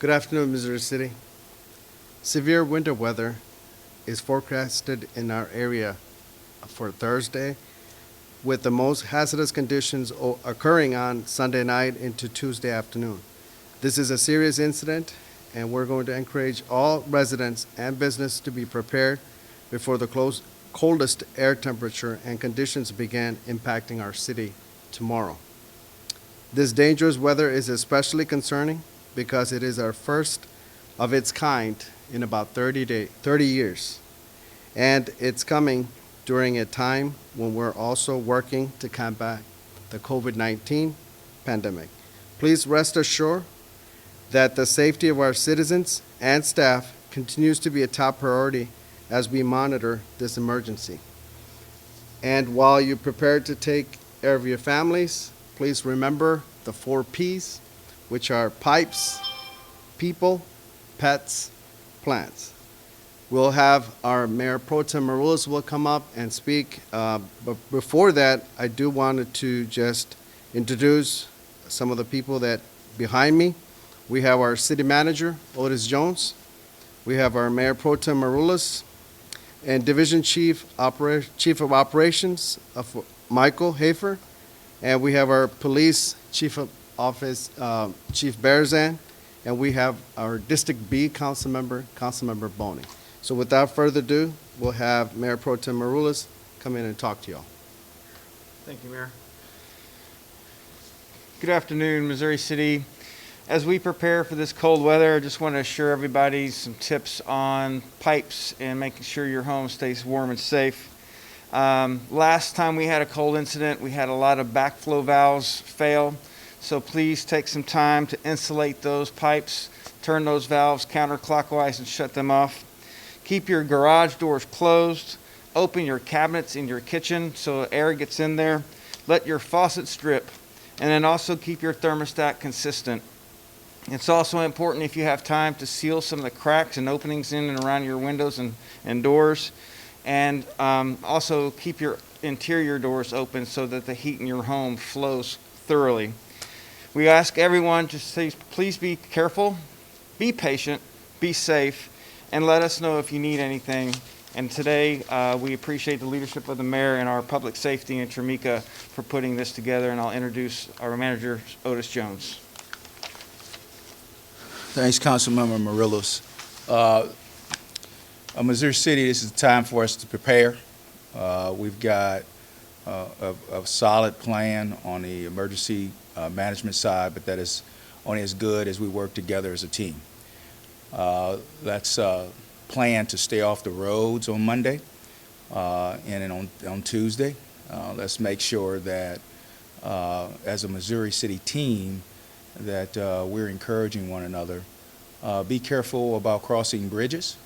Good afternoon, Missouri City. Severe winter weather is forecasted in our area for Thursday, with the most hazardous conditions occurring on Sunday night into Tuesday afternoon. This is a serious incident, and we're going to encourage all residents and business to be prepared before the coldest air temperature and conditions begin impacting our city tomorrow. This dangerous weather is especially concerning because it is our first of its kind in about 30 years. And it's coming during a time when we're also working to combat the COVID-19 pandemic. Please rest assured that the safety of our citizens and staff continues to be a top priority as we monitor this emergency. And while you prepare to take care of your families, please remember the 4 Ps, which are pipes, people, pets, plants. We'll have our Mayor Pro Tem Maroulis will come up and speak, but before that, I do want to just introduce some of the people that behind me. We have our City Manager, Otis Jones. We have our Mayor Pro Tem Maroulis and Division Chief of Operations, Michael Hafer. And we have our Police Chief of Office, Chief Berzan, and we have our District B Councilmember Boney. So without further ado, we'll have Mayor Pro Tem Maroulis come in and talk to y'all. Thank you, Mayor. Good afternoon, Missouri City. As we prepare for this cold weather, I just want to assure everybody some tips on pipes and making sure your home stays warm and safe. Last time we had a cold incident, we had a lot of backflow valves fail. So please take some time to insulate those pipes, turn those valves counterclockwise and shut them off. Keep your garage doors closed. Open your cabinets in your kitchen so air gets in there. Let your faucets drip. And then also keep your thermostat consistent. It's also important, if you have time, to seal some of the cracks and openings in and around your windows and doors. And also keep your interior doors open so that the heat in your home flows thoroughly. We ask everyone to please be careful, be patient, be safe, and let us know if you need anything. And today, we appreciate the leadership of the mayor and our public safety in Tramika for putting this together. And I'll introduce our manager, Otis Jones. Thanks, Councilmember Maroulis. Missouri City, this is the time for us to prepare. We've got a solid plan on the emergency management side, but that is only as good as we work together as a team. Let's plan to stay off the roads on Monday and then on Tuesday. Let's make sure that as a Missouri City team that we're encouraging one another. Be careful about crossing bridges.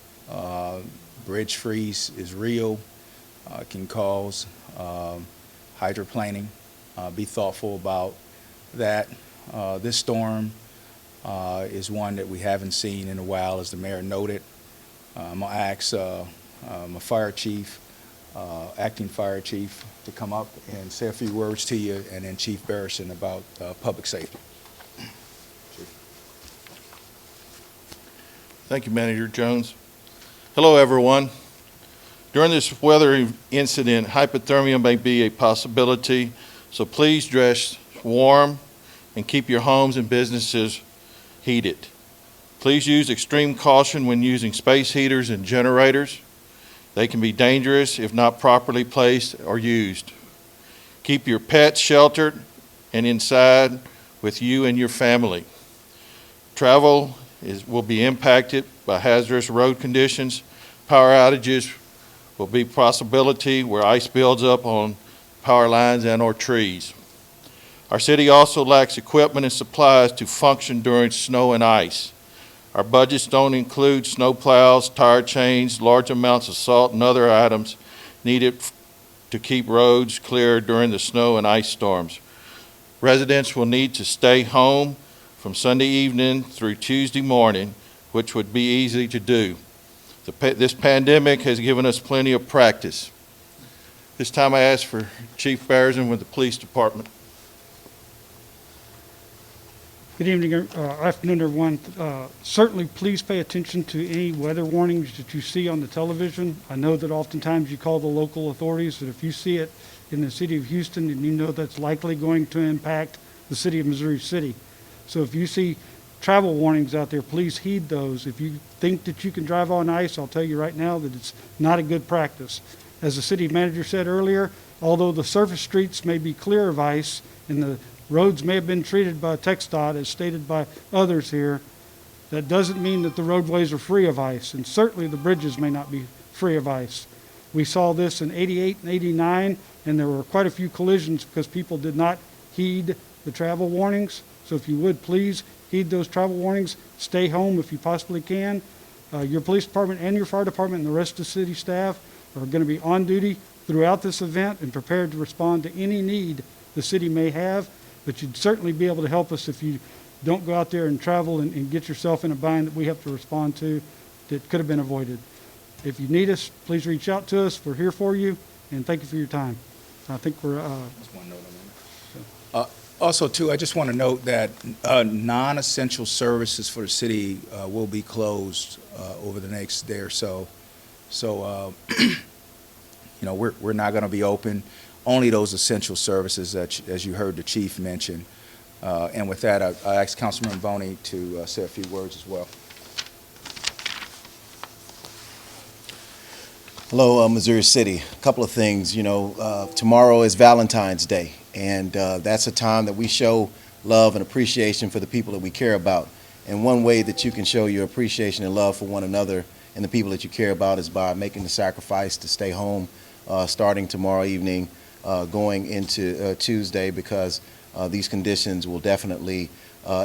Bridge freeze is real. It can cause hydroplaning. Be thoughtful about that. This storm is one that we haven't seen in a while, as the mayor noted. I'm going to ask my fire chief, acting fire chief, to come up and say a few words to you, and then Chief Barrison about public safety. Thank you, Manager Jones. Hello, everyone. During this weather incident, hypothermia may be a possibility, so please dress warm and keep your homes and businesses heated. Please use extreme caution when using space heaters and generators. They can be dangerous if not properly placed or used. Keep your pets sheltered and inside with you and your family. Travel will be impacted by hazardous road conditions. Power outages will be a possibility where ice builds up on power lines and or trees. Our city also lacks equipment and supplies to function during snow and ice. Our budgets don't include snow plows, tire chains, large amounts of salt, and other items needed to keep roads clear during the snow and ice storms. Residents will need to stay home from Sunday evening through Tuesday morning, which would be easy to do. This pandemic has given us plenty of practice. This time I ask for Chief Berzan with the Police Department. Good evening, afternoon, everyone. Certainly, please pay attention to any weather warnings that you see on the television. I know that oftentimes you call the local authorities, but if you see it in the city of Houston, and you know that's likely going to impact the city of Missouri City. So if you see travel warnings out there, please heed those. If you think that you can drive on ice, I'll tell you right now that it's not a good practice. As the city manager said earlier, although the surface streets may be clear of ice and the roads may have been treated by TxDOT, as stated by others here, that doesn't mean that the roadways are free of ice, and certainly the bridges may not be free of ice. We saw this in '88 and '89, and there were quite a few collisions because people did not heed the travel warnings. So if you would, please heed those travel warnings. Stay home if you possibly can. Your police department and your fire department and the rest of the city staff are going to be on duty throughout this event and prepared to respond to any need the city may have. But you'd certainly be able to help us if you don't go out there and travel and get yourself in a bind that we have to respond to that could have been avoided. If you need us, please reach out to us. We're here for you, and thank you for your time. I think we're... Just one note on that. Also, too, I just want to note that non-essential services for the city will be closed over the next day or so. So, you know, we're not going to be open. Only those essential services that, as you heard the chief mention. And with that, I ask Councilman Boney to say a few words as well. Hello, Missouri City. A couple of things. You know, tomorrow is Valentine's Day, and that's a time that we show love and appreciation for the people that we care about. And one way that you can show your appreciation and love for one another and the people that you care about is by making the sacrifice to stay home starting tomorrow evening, going into Tuesday, because these conditions will definitely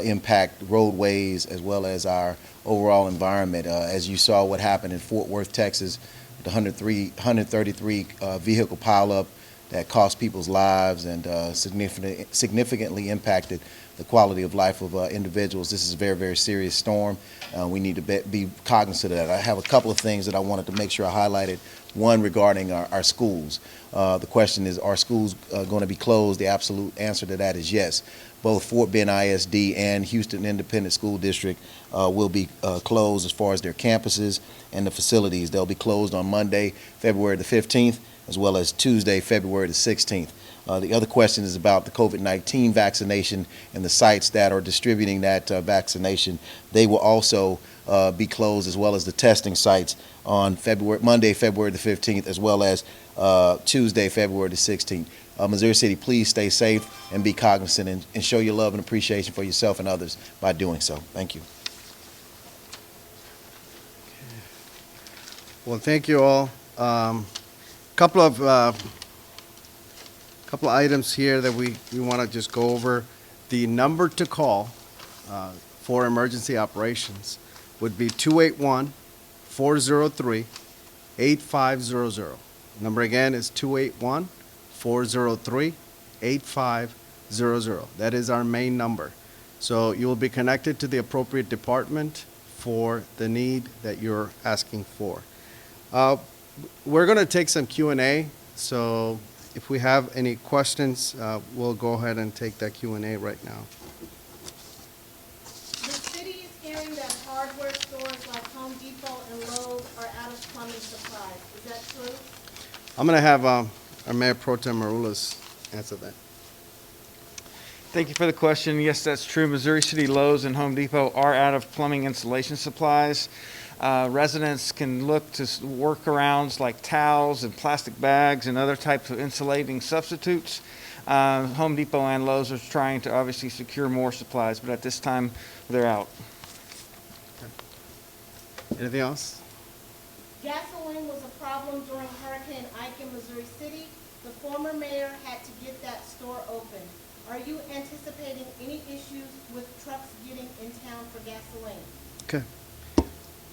impact roadways as well as our overall environment. As you saw what happened in Fort Worth, Texas, the 133 vehicle pileup that cost people's lives and significantly impacted the quality of life of individuals. This is a very, very serious storm. We need to be cognizant of that. I have a couple of things that I wanted to make sure I highlighted. One regarding our schools. The question is, are schools going to be closed? The absolute answer to that is yes. Both Fort Bend ISD and Houston Independent School District will be closed as far as their campuses and the facilities. They'll be closed on Monday, February the 15th, as well as Tuesday, February the 16th. The other question is about the COVID-19 vaccination and the sites that are distributing that vaccination. They will also be closed, as well as the testing sites on Monday, February the 15th, as well as Tuesday, February the 16th. Missouri City, please stay safe and be cognizant and show your love and appreciation for yourself and others by doing so. Thank you. Well, thank you all. Couple of items here that we want to just go over. The number to call for emergency operations would be 281-403-8500. Number again is 281-403-8500. That is our main number. So you will be connected to the appropriate department for the need that you're asking for. We're going to take some Q&A, so if we have any questions, we'll go ahead and take that Q&A right now. The city is hearing that hardware stores like Home Depot and Lowe's are out of plumbing supplies. Is that true? I'm going to have our Mayor Pro Tem Maroulas answer that. Thank you for the question. Yes, that's true. Missouri City Lowe's and Home Depot are out of plumbing installation supplies. Residents can look to workarounds like towels and plastic bags and other types of insulating substitutes. Home Depot and Lowe's are trying to obviously secure more supplies, but at this time, they're out. Anything else? Gasoline was a problem during Hurricane Ike in Missouri City. The former mayor had to get that store open. Are you anticipating any issues with trucks getting in town for gasoline? Okay.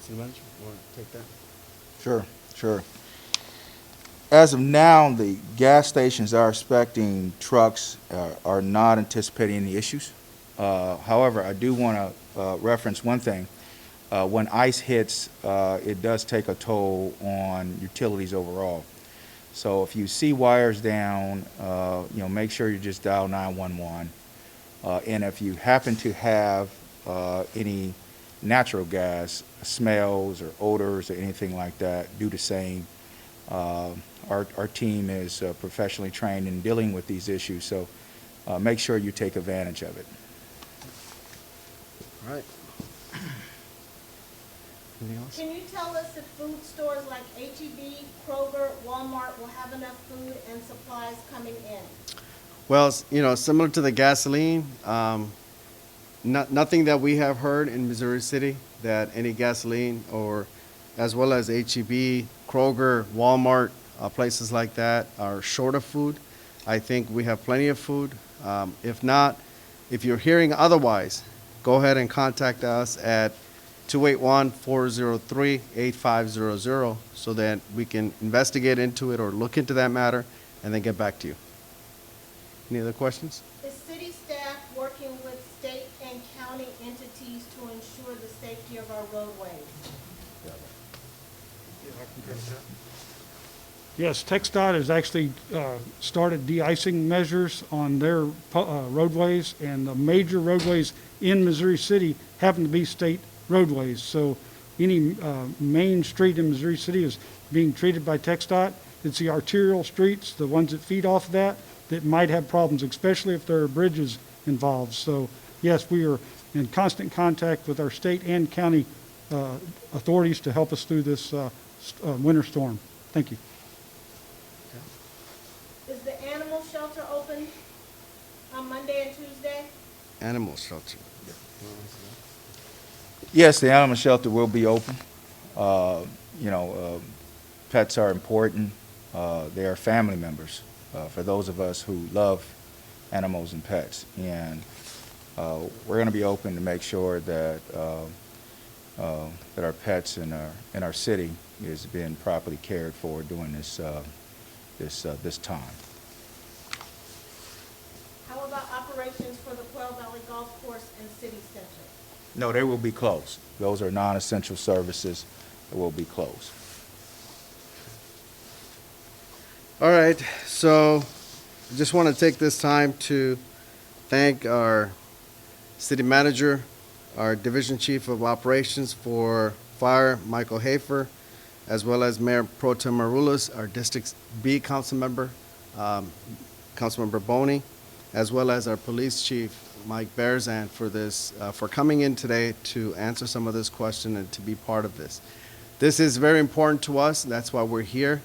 City Manager, you want to take that? Sure. As of now, the gas stations are expecting trucks are not anticipating any issues. However, I do want to reference one thing. When ice hits, it does take a toll on utilities overall. So if you see wires down, make sure you just dial 911. And if you happen to have any natural gas smells or odors or anything like that, do the same. Our team is professionally trained in dealing with these issues, so make sure you take advantage of it. All right. Anything else? Can you tell us if food stores like H-E-B, Kroger, Walmart will have enough food and supplies coming in? Well, similar to the gasoline, nothing that we have heard in Missouri City that any gasoline or as well as H-E-B, Kroger, Walmart, places like that are short of food. I think we have plenty of food. If not, if you're hearing otherwise, go ahead and contact us at 281-403-8500 so that we can investigate into it or look into that matter and then get back to you. Any other questions? Is city staff working with state and county entities to ensure the safety of our roadways? Yes, TxDOT has actually started de-icing measures on their roadways, and the major roadways in Missouri City happen to be state roadways. So any main street in Missouri City is being treated by TxDOT. It's the arterial streets, the ones that feed off of that might have problems, especially if there are bridges involved. So yes, we are in constant contact with our state and county authorities to help us through this winter storm. Thank you. Is the animal shelter open on Monday and Tuesday? Animal shelter. Yes, the animal shelter will be open. Pets are important. They are family members for those of us who love animals and pets. And we're going to be open to make sure that that our pets in our city is being properly cared for during this time. How about operations for the Quail Valley Golf Course and City Center? No, they will be closed. Those are non-essential services that will be closed. All right, so I just want to take this time to thank our city manager, our division chief of operations for fire, Michael Hafer, as well as Mayor Pro Tem Maroulis, our District B council member, Councilmember Boney, as well as our police chief, Mike Berzan, for coming in today to answer some of this question and to be part of this. This is very important to us, and that's why we're here.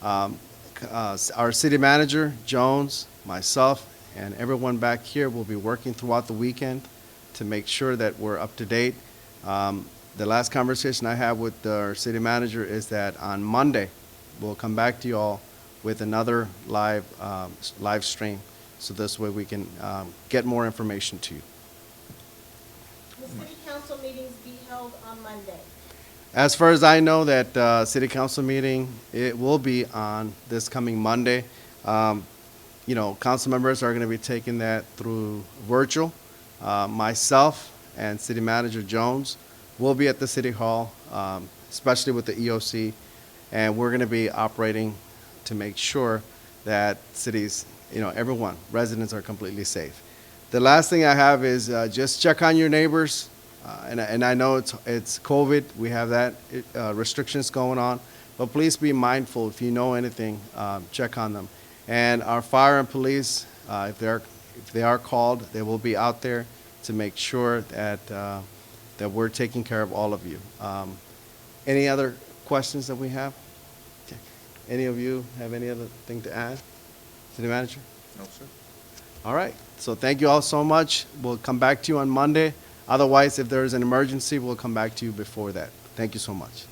Our city manager, Jones, myself, and everyone back here will be working throughout the weekend to make sure that we're up to date. The last conversation I had with our city manager is that on Monday, we'll come back to you all with another live stream, so this way we can get more information to you. Will city council meetings be held on Monday? As far as I know, that city council meeting, it will be on this coming Monday. Council members are going to be taking that through virtual. Myself and city manager Jones will be at the city hall, especially with the EOC, and we're going to be operating to make sure that cities, everyone, residents are completely safe. The last thing I have is just check on your neighbors. And I know it's COVID, we have that restrictions going on, but please be mindful. If you know anything, check on them. And our fire and police, if they are called, they will be out there to make sure that we're taking care of all of you. Any other questions that we have? Okay. Any of you have any other thing to add? City manager? No, sir. All right. So thank you all so much. We'll come back to you on Monday. Otherwise, if there is an emergency, we'll come back to you before that. Thank you so much.